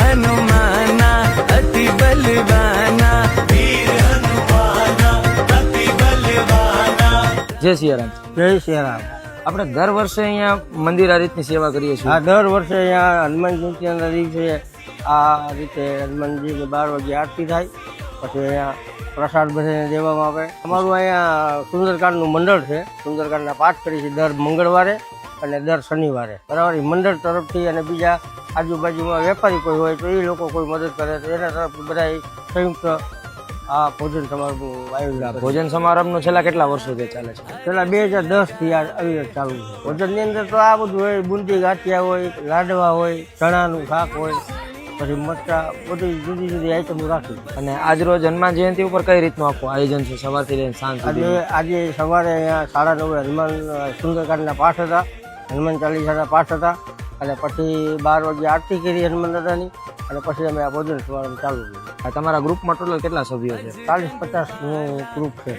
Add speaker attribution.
Speaker 1: હનુમાના અતિ બલવાના, વીર હનુમાના અતિ બલવાના.
Speaker 2: જય સિયારામ.
Speaker 3: જય શ્રી રામ.
Speaker 2: આપણે દર વર્ષે અહીંયા મંદિર આ રીતની સેવા કરીએ છીએ.
Speaker 3: આ દર વર્ષે અહીંયા હનુમાન જયંતિના દિવસે આ રીતે હનુમાનજીની 12 વાગે આરતી થાય, પછી અહીંયા પ્રસાદ બધાને દેવામાં આવે. અમારું અહીંયા સુંદરકાંડનું મંડળ છે. સુંદરકાંડના પાઠ કરીએ છીએ દર મંગળવારે અને દર શનિવારે. બરાબર, એ મંડળ તરફથી અને બીજા આજુબાજુમાં વેપારી કોઈ હોય તો એ લોકો કોઈ મદદ કરે તો એના તરફથી બધા સંયુક્ત આ ભોજન સમારંભનું આયોજન.
Speaker 2: ભોજન સમારંભનું છેલ્લા કેટલા વર્ષોથી ચાલે છે?
Speaker 3: પેલા 2010 થી આ અવિરત ચાલુ છે. ભોજનની અંદર તો આ બધું હોય, બુંદી ગાંઠિયા હોય, લાડવા હોય, ચણાનું શાક હોય, પછી મરચા, બધી જુદી જુદી આઈટમો રાખી.
Speaker 2: અને આજ રોજ હનુમાન જયંતિ ઉપર કઈ રીતનું આખું આયોજન છે સવારથી લઈને સાંજ સુધી?
Speaker 3: આજે સવારે અહીંયા 9:30 હનુમાન સુંદરકાંડના પાઠ હતા, હનુમાન ચાલીસાના પાઠ હતા, અને પછી 12 વાગે આરતી કરી હનુમાન દાદાની, અને પછી અમે આ ભોજન સમારંભ ચાલુ કર્યું.
Speaker 2: તમારા ગ્રુપમાં ટોટલ કેટલા સભ્યો છે?
Speaker 3: 40-50 નું ગ્રુપ છે.